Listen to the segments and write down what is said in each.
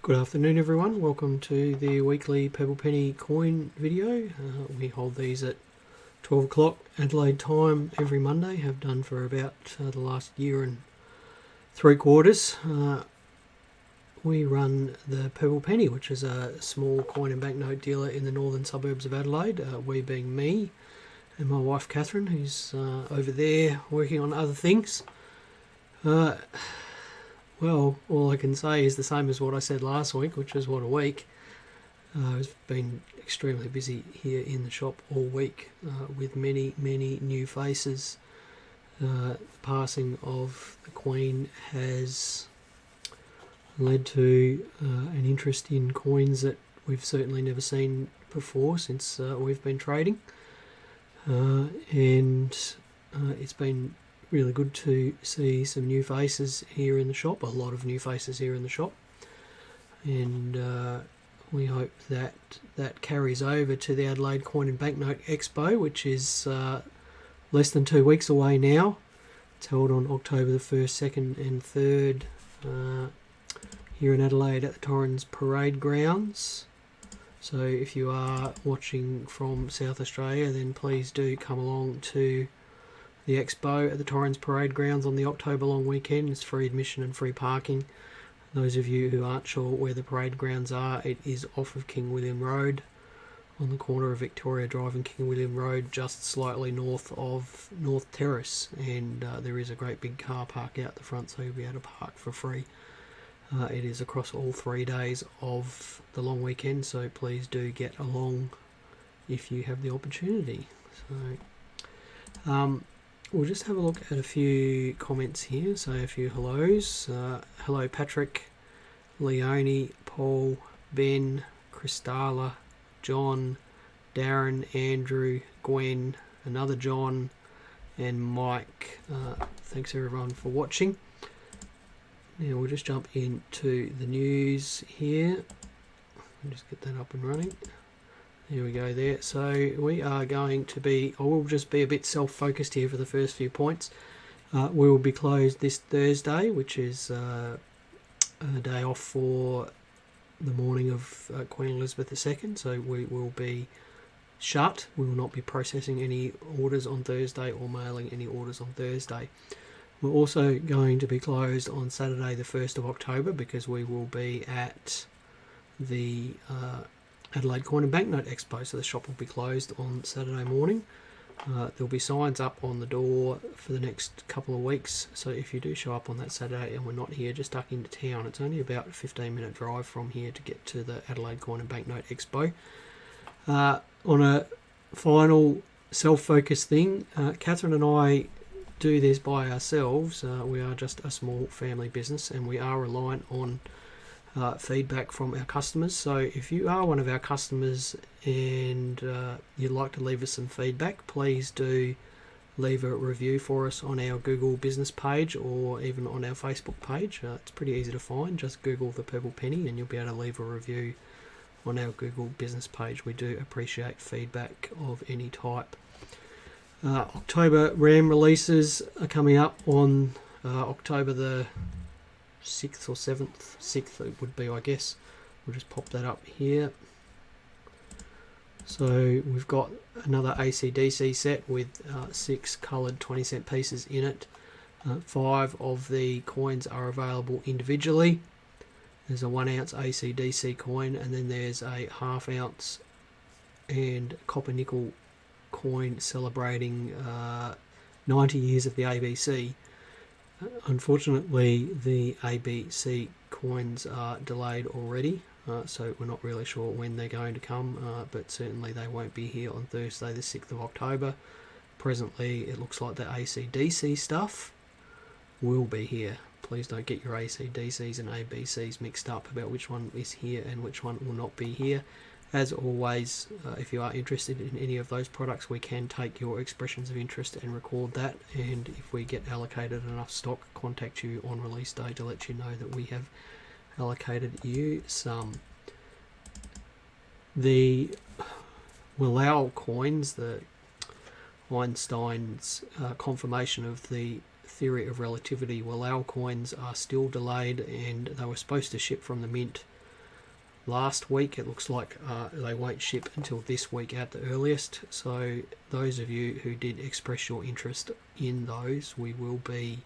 Good afternoon everyone, welcome to the weekly Pebble Penny coin video. We hold these at 12 o'clock Adelaide time every Monday, have done for about the last year and 3/4. We run the Pebble Penny, which is a small coin and banknote dealer in the northern suburbs of Adelaide, we being me and my wife Catherine, who's over there working on other things. Well, all I can say is the same as what I said last week, which is what a week. I've been extremely busy here in the shop all week with many new faces. The passing of the Queen has led to an interest in coins that we've certainly never seen before since we've been trading. And it's been really good to see some new faces here in the shop, a lot of new faces here in the shop, and we hope that that carries over to the Adelaide Coin and Banknote Expo, which is less than 2 weeks away now. It's held on October the 1st, 2nd and 3rd here in Adelaide at the Torrens Parade Grounds. So if you are watching from South Australia, then please do come along to the expo at the Torrens Parade Grounds on the October long weekend. It's free admission and free parking. Those of you who aren't sure where the parade grounds are, it is off of King William Road on the corner of Victoria Drive and King William Road, just slightly north of North Terrace, and there is a great big car park out the front, so you'll be able to park for free. It is across all 3 days of the long weekend, so please do get along if you have the opportunity. So we'll just have a look at a few comments here. So a few hellos. Hello Patrick, Leonie, Paul, Ben, Christala, John, Darren, Andrew, Gwen, another John, and Mike. Thanks everyone for watching. Now we'll just jump into the news here. I'll just get that up and running. There we go there. So we are going to be, I will just be a bit self-focused here for the first few points. We will be closed this Thursday, which is a day off for the morning of Queen Elizabeth II. So we will be shut. We will not be processing any orders on Thursday or mailing any orders on Thursday. We're also going to be closed on Saturday the 1st of October because we will be at the Adelaide Coin and Banknote Expo, so the shop will be closed on Saturday morning. There'll be signs up on the door for the next couple of weeks, so if you do show up on that Saturday and we're not here, just duck into town. It's only about a 15-minute drive from here to get to the Adelaide Coin and Banknote Expo. On a final self-focused thing, Catherine and I do this by ourselves. We are just a small family business and we are reliant on feedback from our customers. So if you are one of our customers and you'd like to leave us some feedback, please do leave a review for us on our Google business page or even on our Facebook page. It's pretty easy to find. Just Google the Pebble Penny and you'll be able to leave a review on our Google business page. We do appreciate feedback of any type. October RAM releases are coming up on October the 6th or 7th. 6th it would be, I guess. We'll just pop that up here. So we've got another AC/DC set with 6 coloured 20-cent pieces in it. 5 of the coins are available individually. There's a 1 ounce AC/DC coin, and then there's a 1/2 ounce and copper nickel coin celebrating 90 years of the ABC. Unfortunately, the ABC coins are delayed already, so we're not really sure when they're going to come, but certainly they won't be here on Thursday the 6th of October. Presently, it looks like the AC/DC stuff will be here. Please don't get your AC/DCs and ABCs mixed up about which one is here and which one will not be here. As always, if you are interested in any of those products, we can take your expressions of interest and record that, and if we get allocated enough stock, contact you on release day to let you know that we have allocated you some. The Willow coins, the Einstein's confirmation of the theory of relativity. Well, our coins are still delayed, and they were supposed to ship from the mint last week. It looks like they won't ship until this week at the earliest. So those of you who did express your interest in those, we will be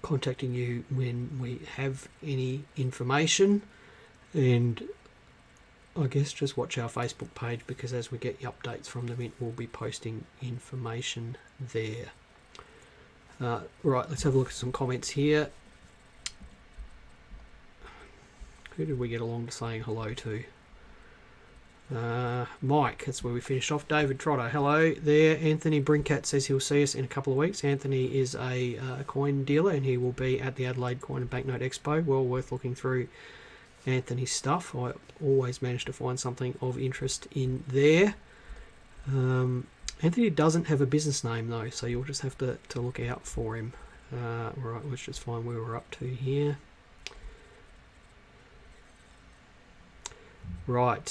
contacting you when we have any information. And I guess just watch our Facebook page, because as we get the updates from the Mint, we'll be posting information there. Right, let's have a look at some comments here. Who did we get along to saying hello to? Mike, that's where we finished off. David Trotter, hello there. Anthony Brincat says he'll see us in a couple of weeks. Anthony is a coin dealer, and he will be at the Adelaide Coin and Banknote Expo. Well worth looking through Anthony's stuff. I always manage to find something of interest in there. Anthony doesn't have a business name though, so you'll just have to look out for him. Right, let's just find where we're up to here. Right,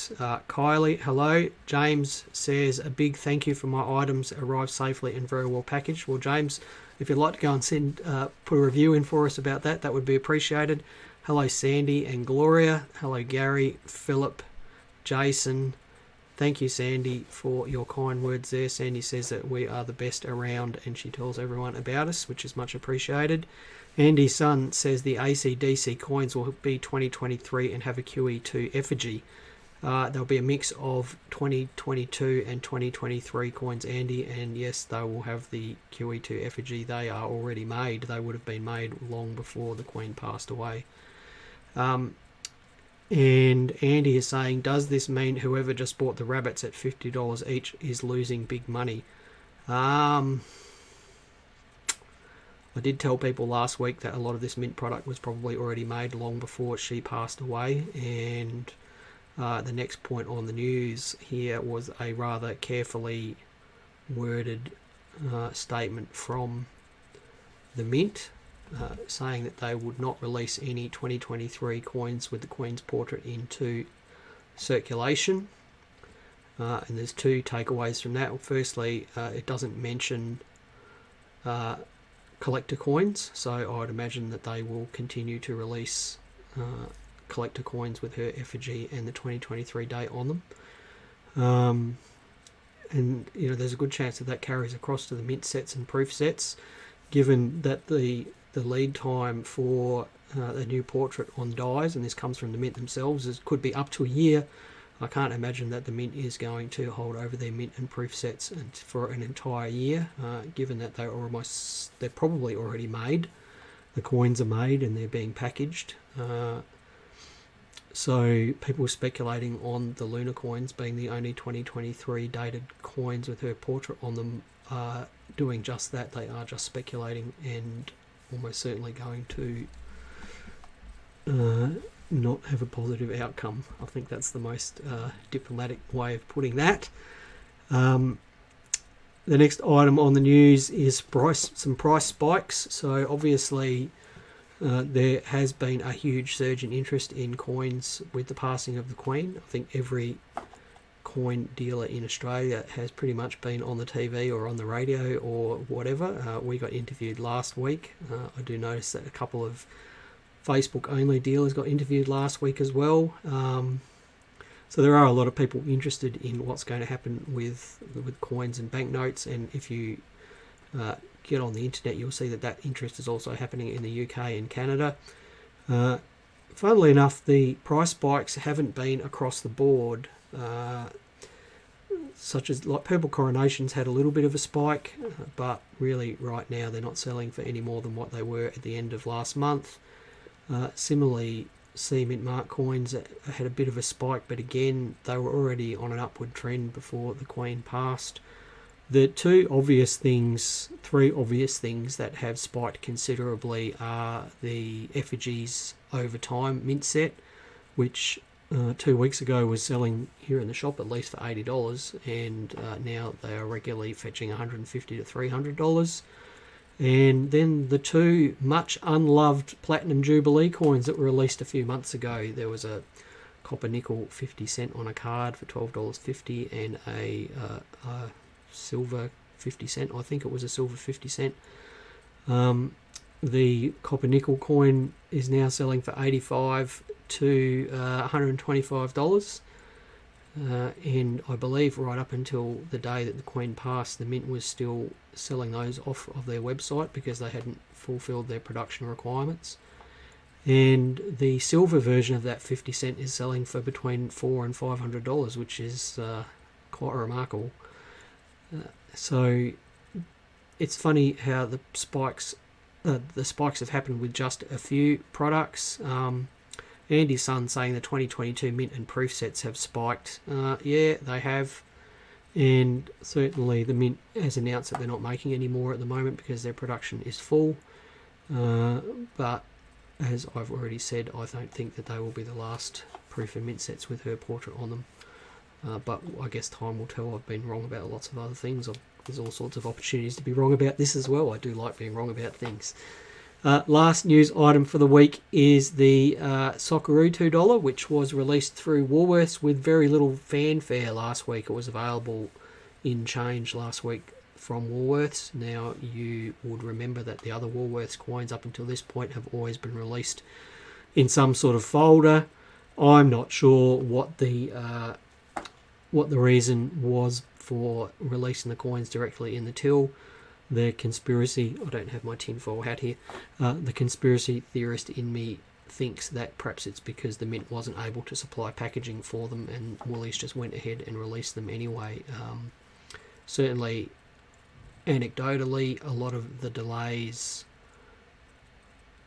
Kylie, hello. James says a big thank you for my items arrived safely and very well packaged. Well, James, if you'd like to go and put a review in for us about that, that would be appreciated. Hello, Sandy and Gloria. Hello, Gary, Philip, Jason. Thank you, Sandy, for your kind words there. Sandy says that we are the best around, and she tells everyone about us, which is much appreciated. Andy's son says the ACDC coins will be 2023 and have a QE2 effigy. There'll be a mix of 2022 and 2023 coins, Andy, and yes, they will have the QE2 effigy. They are already made. They would have been made long before the Queen passed away. And Andy is saying, does this mean whoever just bought the rabbits at $50 each is losing big money? I did tell people last week that a lot of this mint product was probably already made long before she passed away, and the next point on the news here was a rather carefully worded statement from the Mint saying that they would not release any 2023 coins with the Queen's portrait into circulation. And there's two takeaways from that. Firstly, it doesn't mention collector coins, so I'd imagine that they will continue to release collector coins with her effigy and the 2023 date on them. And there's a good chance that carries across to the mint sets and proof sets, given that the lead time for a new portrait on dies, and this comes from the mint themselves, could be up to a year. I can't imagine that the mint is going to hold over their mint and proof sets for an entire year, given that they're probably already made. The coins are made and they're being packaged. So people speculating on the lunar coins being the only 2023 dated coins with her portrait on them are doing just that. They are just speculating and almost certainly going to not have a positive outcome. I think that's the most diplomatic way of putting that. The next item on the news is some price spikes. So obviously there has been a huge surge in interest in coins with the passing of the Queen. I think every coin dealer in Australia has pretty much been on the TV or on the radio or whatever. We got interviewed last week. I do notice that a couple of Facebook only dealers got interviewed last week as well. So there are a lot of people interested in what's going to happen with coins and banknotes, and if you get on the internet, you'll see that interest is also happening in the UK and Canada. Funnily enough, the price spikes haven't been across the board, such as like Purple Coronations had a little bit of a spike, but really right now they're not selling for any more than what they were at the end of last month. Similarly, C Mint Mark coins had a bit of a spike, but again, they were already on an upward trend before the Queen passed. The three obvious things that have spiked considerably are the effigies over time mint set, which 2 weeks ago was selling here in the shop at least for $80, and now they are regularly fetching $150 to $300. And then the two much unloved Platinum Jubilee coins that were released a few months ago. There was a copper nickel 50 cent on a card for $12.50 and a silver 50 cent. I think it was a silver 50 cent. The copper nickel coin is now selling for $85 to $125. And I believe right up until the day that the coin passed, the Mint was still selling those off of their website because they hadn't fulfilled their production requirements. And the silver version of that 50 cent is selling for between $400 and $500, which is quite remarkable. So it's funny how the spikes have happened with just a few products. Andy's son saying the 2022 Mint and Proof sets have spiked. Yeah, they have. And certainly the Mint has announced that they're not making any more at the moment because their production is full. But as I've already said, I don't think that they will be the last Proof and Mint sets with her portrait on them. But I guess time will tell. I've been wrong about lots of other things. There's all sorts of opportunities to be wrong about this as well. I do like being wrong about things. Last news item for the week is the Socceroo $2, which was released through Woolworths with very little fanfare last week. It was available in change last week from Woolworths. Now, you would remember that the other Woolworths coins up until this point have always been released in some sort of folder. I'm not sure what the reason was for releasing the coins directly in the till. The conspiracy, I don't have my tinfoil hat here, the conspiracy theorist in me thinks that perhaps it's because the Mint wasn't able to supply packaging for them and Woolies just went ahead and released them anyway. Certainly, anecdotally, a lot of the delays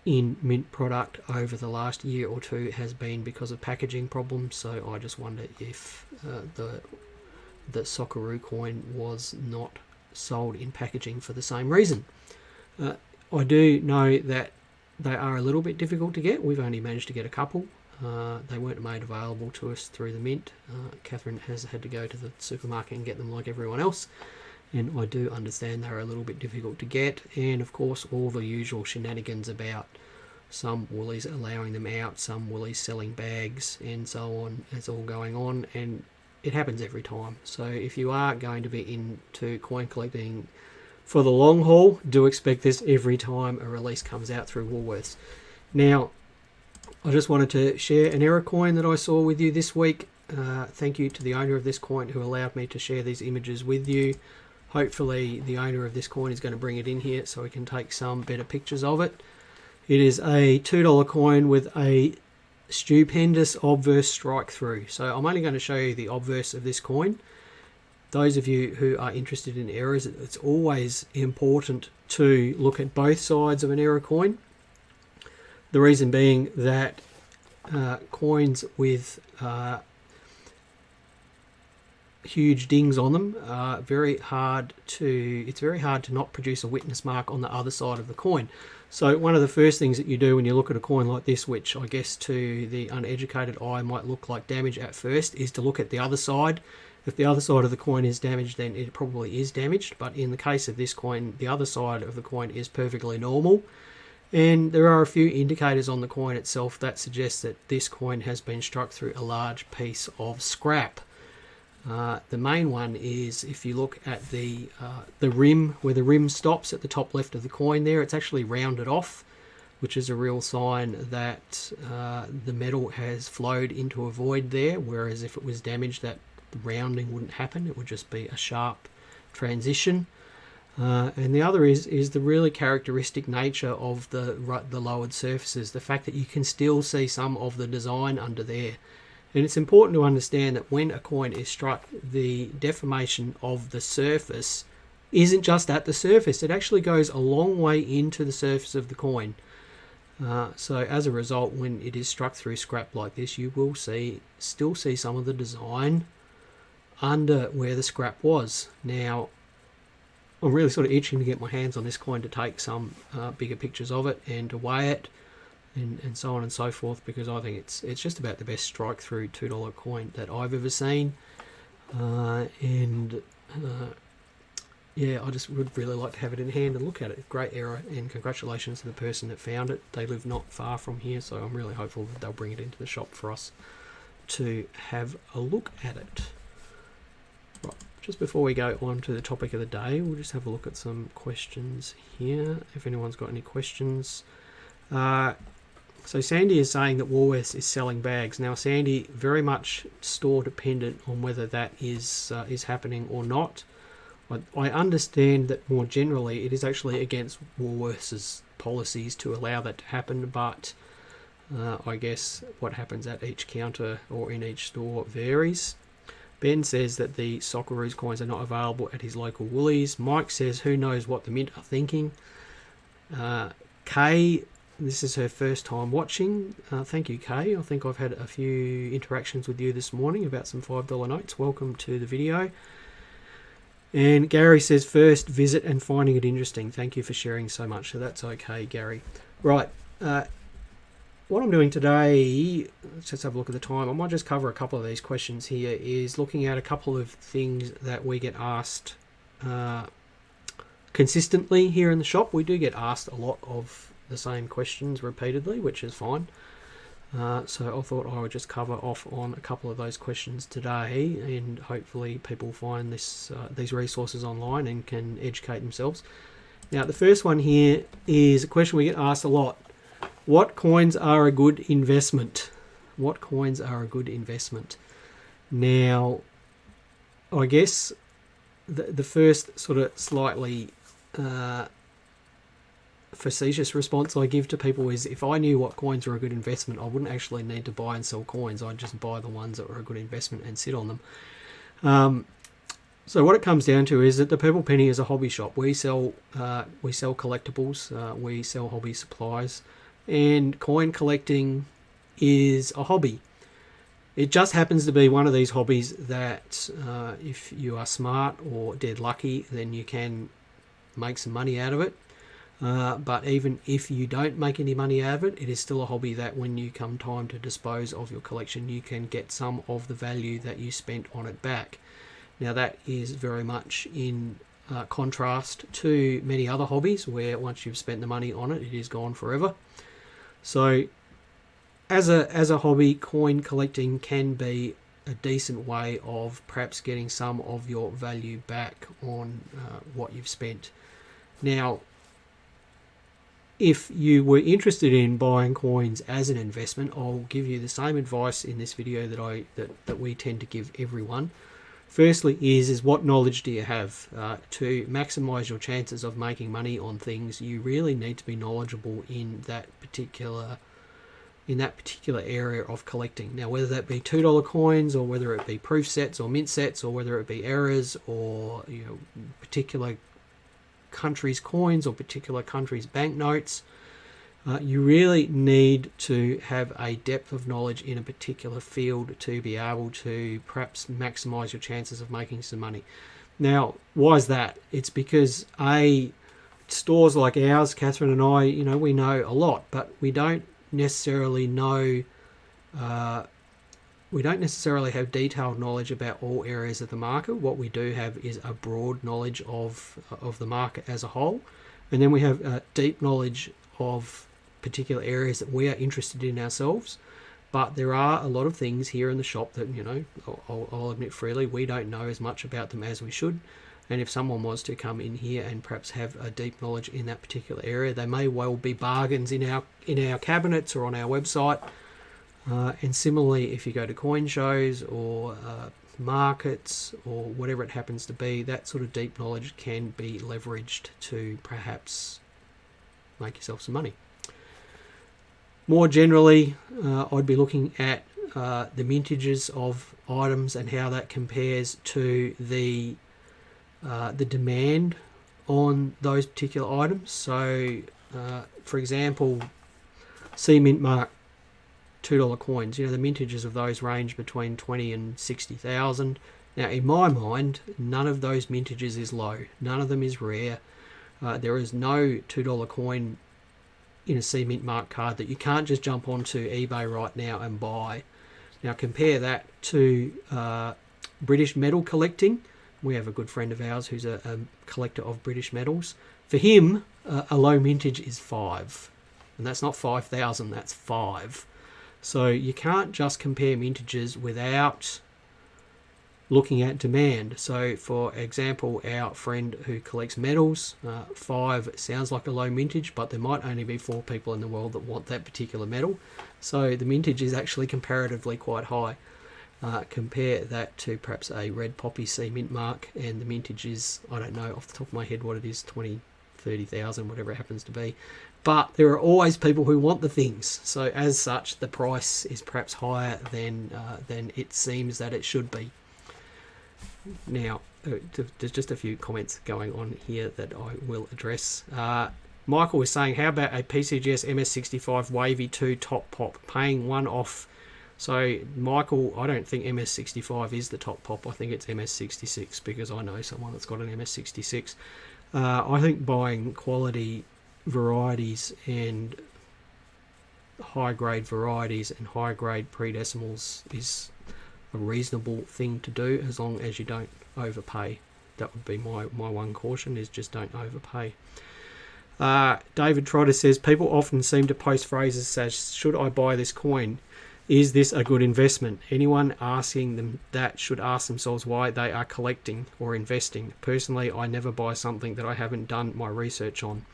in Mint product over the last year or two has been because of packaging problems, so I just wonder if the Socceroo coin was not sold in packaging for the same reason. I do know that they are a little bit difficult to get. We've only managed to get a couple. They weren't made available to us through the Mint. Catherine has had to go to the supermarket and get them like everyone else, and I do understand they're a little bit difficult to get. And of course all the usual shenanigans about some Woolies allowing them out, some Woolies selling bags and so on, it's all going on, and it happens every time. So if you are going to be into coin collecting for the long haul, do expect this every time a release comes out through Woolworths. Now, I just wanted to share an error coin that I saw with you this week. Thank you to the owner of this coin who allowed me to share these images with you. Hopefully the owner of this coin is going to bring it in here so we can take some better pictures of it. It is a $2 coin with a stupendous obverse strike through. So I'm only going to show you the obverse of this coin. Those of you who are interested in errors, it's always important to look at both sides of an error coin. The reason being that coins with huge dings on them are it's very hard to not produce a witness mark on the other side of the coin. So one of the first things that you do when you look at a coin like this, which I guess to the uneducated eye might look like damage at first, is to look at the other side. If the other side of the coin is damaged, then it probably is damaged. But in the case of this coin, the other side of the coin is perfectly normal. And there are a few indicators on the coin itself that suggest that this coin has been struck through a large piece of scrap. The main one is if you look at the rim, where the rim stops at the top left of the coin there, it's actually rounded off, which is a real sign that the metal has flowed into a void there, whereas if it was damaged, that rounding wouldn't happen. It would just be a sharp transition. And the other is the really characteristic nature of the lowered surfaces, the fact that you can still see some of the design under there. And it's important to understand that when a coin is struck, the deformation of the surface isn't just at the surface. It actually goes a long way into the surface of the coin. So as a result, when it is struck through scrap like this, you will still see some of the design under where the scrap was. Now, I'm really sort of itching to get my hands on this coin to take some bigger pictures of it and to weigh it. And so on and so forth, because I think it's just about the best strike through $2 coin that I've ever seen. Yeah, I just would really like to have it in hand and look at it. Great error, and congratulations to the person that found it. They live not far from here, so I'm really hopeful that they'll bring it into the shop for us to have a look at it. Right, just before we go on to the topic of the day, we'll just have a look at some questions here, if anyone's got any questions. So Sandy is saying that Woolworths is selling bags. Now, Sandy, very much store dependent on whether that is happening or not. I understand that more generally it is actually against Woolworths' policies to allow that to happen, but I guess what happens at each counter or in each store varies. Ben says that the Socceroo coins are not available at his local Woolies. Mike says who knows what the Mint are thinking. Kay, this is her first time watching. Thank you, Kay. I think I've had a few interactions with you this morning about some $5 notes. Welcome to the video. And Gary says first visit and finding it interesting. Thank you for sharing so much. So that's okay, Gary. Right. What I'm doing today, let's just have a look at the time. I might just cover a couple of these questions here, is looking at a couple of things that we get asked consistently here in the shop. We do get asked a lot of the same questions repeatedly, which is fine. So I thought I would just cover off on a couple of those questions today, and hopefully people find these resources online and can educate themselves. Now, the first one here is a question we get asked a lot. What coins are a good investment? What coins are a good investment? Now, I guess the first sort of slightly facetious response I give to people is, if I knew what coins were a good investment, I wouldn't actually need to buy and sell coins. I'd just buy the ones that were a good investment and sit on them. So what it comes down to is that the Purple Penny is a hobby shop. We sell collectibles, we sell hobby supplies, and coin collecting is a hobby. It just happens to be one of these hobbies that if you are smart or dead lucky, then you can make some money out of it. But even if you don't make any money out of it, it is still a hobby that when you come time to dispose of your collection, you can get some of the value that you spent on it back. Now, that is very much in contrast to many other hobbies where once you've spent the money on it, it is gone forever. So as a hobby, coin collecting can be a decent way of perhaps getting some of your value back on what you've spent. Now, if you were interested in buying coins as an investment, I'll give you the same advice in this video that we tend to give everyone. Firstly is what knowledge do you have? To maximize your chances of making money on things, you really need to be knowledgeable in that particular area of collecting. Now, whether that be $2 coins, or whether it be proof sets or mint sets, or whether it be errors, or particular countries' coins or particular countries' banknotes, you really need to have a depth of knowledge in a particular field to be able to perhaps maximize your chances of making some money. Now, why is that? It's because stores like ours, Catherine and I, we know a lot, but we don't necessarily know we don't necessarily have detailed knowledge about all areas of the market. What we do have is a broad knowledge of the market as a whole, and then we have deep knowledge of particular areas that we are interested in ourselves. But there are a lot of things here in the shop that, I'll admit freely, we don't know as much about them as we should. And if someone was to come in here and perhaps have a deep knowledge in that particular area, they may well be bargains in our cabinets or on our website. And similarly, if you go to coin shows or markets or whatever it happens to be, that sort of deep knowledge can be leveraged to perhaps make yourself some money. More generally, I'd be looking at the mintages of items and how that compares to the demand on those particular items. So, for example, C Mint Mark $2 coins, the mintages of those range between 20 and 60,000. Now, in my mind, none of those mintages is low. None of them is rare. There is no $2 coin in a C Mint Mark card that you can't just jump onto eBay right now and buy. Now, compare that to British metal collecting. We have a good friend of ours who's a collector of British metals. For him, a low mintage is 5. And that's not 5,000, that's 5. So you can't just compare mintages without looking at demand. So, for example, our friend who collects medals, 5 sounds like a low mintage, but there might only be 4 people in the world that want that particular medal. So the mintage is actually comparatively quite high. Compare that to perhaps a red poppy C mint mark, and the mintage is, I don't know off the top of my head what it is, 20, 30,000, whatever it happens to be. But there are always people who want the things. So as such, the price is perhaps higher than it seems that it should be. Now, there's just a few comments going on here that I will address. Michael was saying, how about a PCGS MS65 Wavy 2 top pop, paying one off? So, Michael, I don't think MS65 is the top pop. I think it's MS66 because I know someone that's got an MS66. I think buying quality varieties and high-grade varieties and high-grade pre-decimals is a reasonable thing to do as long as you don't overpay. That would be my one caution, is just don't overpay. David Trotter says, people often seem to post phrases such as, should I buy this coin? Is this a good investment? Anyone asking them that should ask themselves why they are collecting or investing. Personally, I never buy something that I haven't done my research on.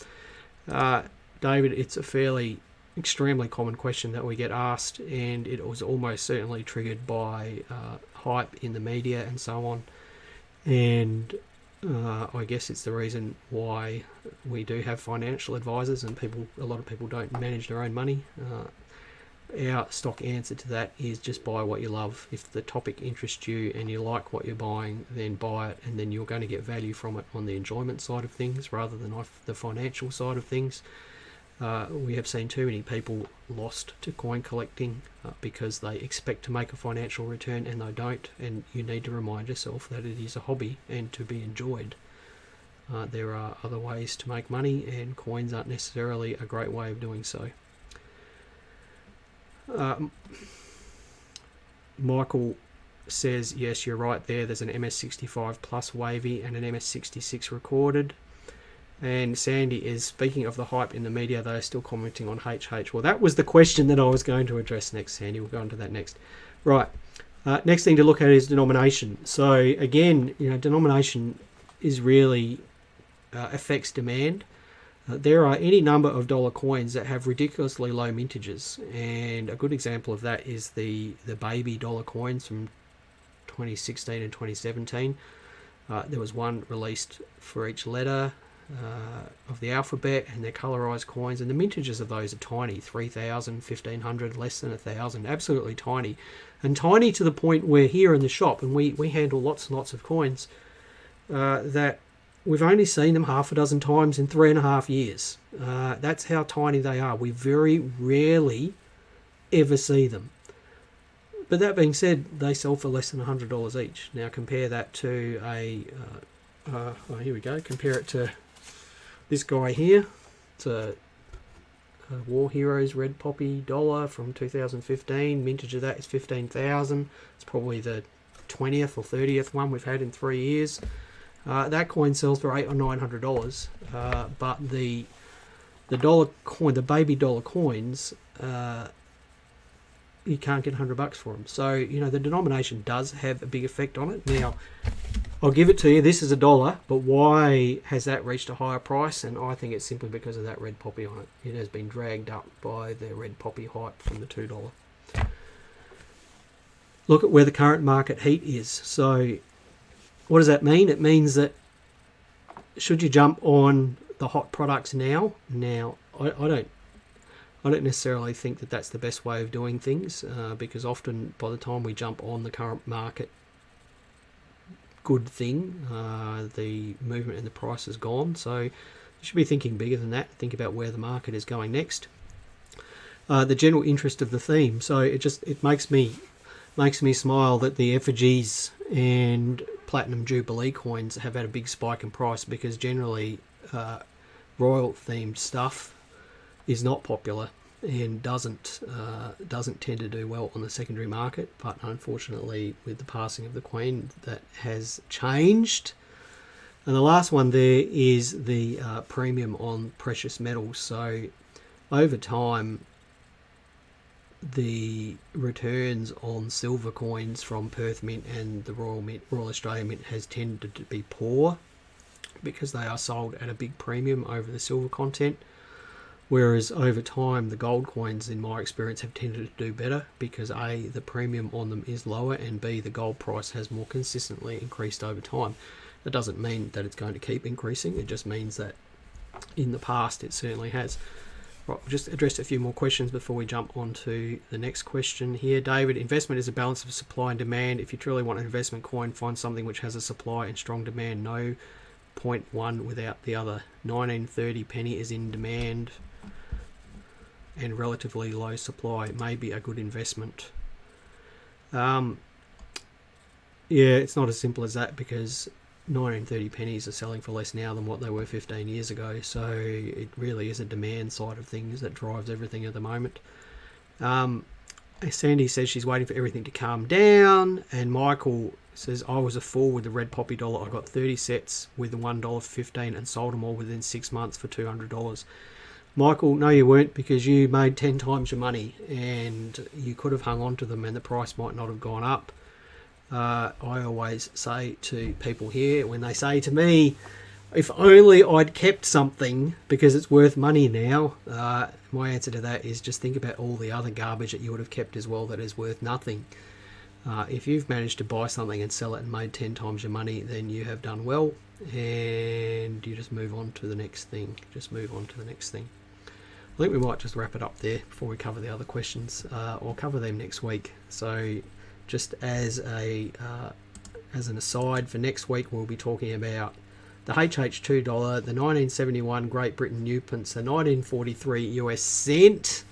David, it's a extremely common question that we get asked, and it was almost certainly triggered by hype in the media and so on. And I guess it's the reason why we do have financial advisors, and a lot of people don't manage their own money. Our stock answer to that is just buy what you love. If the topic interests you and you like what you're buying, then buy it, and then you're going to get value from it on the enjoyment side of things rather than off the financial side of things. We have seen too many people lost to coin collecting because they expect to make a financial return and they don't, and you need to remind yourself that it is a hobby and to be enjoyed. There are other ways to make money, and coins aren't necessarily a great way of doing so. Michael says, yes, you're right there. There's an MS65 Plus Wavy and an MS66 recorded. And Sandy is, speaking of the hype in the media, they are still commenting on HH. Well, that was the question that I was going to address next, Sandy. We'll go on to that next. Right. Next thing to look at is denomination. So again, denomination is really affects demand. There are any number of dollar coins that have ridiculously low mintages, and a good example of that is the baby dollar coins from 2016 and 2017. There was one released for each letter of the alphabet, and they're colorized coins, and the mintages of those are tiny, 3,000, 1,500, less than 1,000, absolutely tiny, and tiny to the point where here in the shop, and we handle lots and lots of coins, that we've only seen them half a dozen times in 3.5 years. That's how tiny they are. We very rarely ever see them. But that being said, they sell for less than $100 each. Now compare that to here we go. Compare it to this guy here. It's a War Heroes Red Poppy dollar from 2015. Mintage of that is 15,000. It's probably the 20th or 30th one we've had in 3 years. That coin sells for $800 or $900, but the dollar coin, the baby dollar coins, you can't get $100 for them. So the denomination does have a big effect on it. Now, I'll give it to you. This is $1, but why has that reached a higher price? And I think it's simply because of that red poppy on it. It has been dragged up by the red poppy hype from the $2. Look at where the current market heat is. So what does that mean? It means that should you jump on the hot products now? Now, I don't necessarily think that that's the best way of doing things because often by the time we jump on the current market good thing, the movement in the price is gone. So you should be thinking bigger than that. Think about where the market is going next. The general interest of the theme. So it makes me smile that the effigies and Platinum Jubilee coins have had a big spike in price because generally royal themed stuff is not popular and doesn't tend to do well on the secondary market, but unfortunately with the passing of the Queen that has changed. And the last one there is the premium on precious metals. So over time the returns on silver coins from Perth Mint and the Royal Australian Mint has tended to be poor because they are sold at a big premium over the silver content. Whereas over time, the gold coins, in my experience, have tended to do better because A, the premium on them is lower, and B, the gold price has more consistently increased over time. That doesn't mean that it's going to keep increasing. It just means that in the past it certainly has. Right, we'll just address a few more questions before we jump on to the next question here. David, investment is a balance of supply and demand. If you truly want an investment coin, find something which has a supply and strong demand. No point one without the other. 1930 penny is in demand and relatively low supply. It may be a good investment. Yeah, it's not as simple as that because 1930 pennies are selling for less now than what they were 15 years ago. So it really is a demand side of things that drives everything at the moment. Sandy says she's waiting for everything to calm down. And Michael says, I was a fool with the red poppy dollar. I got 30 sets with $1.15 and sold them all within 6 months for $200. Michael, no you weren't, because you made 10 times your money and you could have hung on to them and the price might not have gone up. I always say to people here, when they say to me, if only I'd kept something because it's worth money now, my answer to that is just think about all the other garbage that you would have kept as well that is worth nothing. If you've managed to buy something and sell it and made 10 times your money, then you have done well, and you just move on to the next thing. I think we might just wrap it up there before we cover the other questions. I'll cover them next week. So just as an aside for next week, we'll be talking about the HH2 dollar, the 1971 Great Britain Newpence, the 1943 US cent,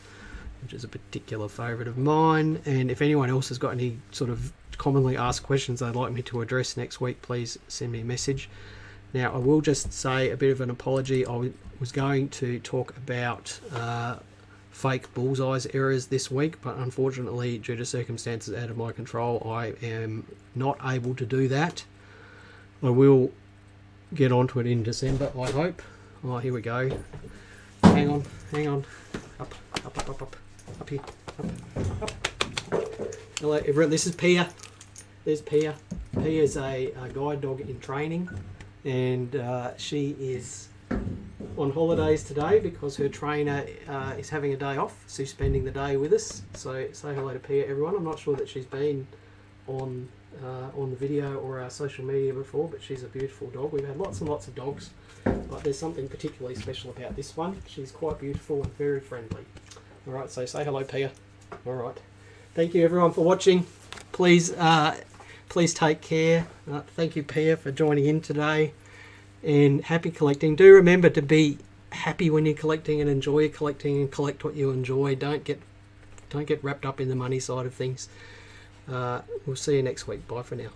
which is a particular favourite of mine. And if anyone else has got any sort of commonly asked questions they'd like me to address next week, please send me a message. Now, I will just say a bit of an apology. I was going to talk about fake bullseyes errors this week, but unfortunately, due to circumstances out of my control, I am not able to do that. I will get onto it in December, I hope. Oh, here we go. Hang on. Up here. Up. Hello, everyone. This is Pia. There's Pia. Pia's a guide dog in training, and she is on holidays today because her trainer is having a day off. So she's spending the day with us. So say hello to Pia, everyone. I'm not sure that she's been on the video or our social media before, but she's a beautiful dog. We've had lots and lots of dogs, but there's something particularly special about this one. She's quite beautiful and very friendly. All right, so say hello, Pia. All right. Thank you, everyone, for watching. Please take care. Thank you, Pia, for joining in today. And happy collecting. Do remember to be happy when you're collecting and enjoy your collecting and collect what you enjoy. Don't get wrapped up in the money side of things. We'll see you next week. Bye for now.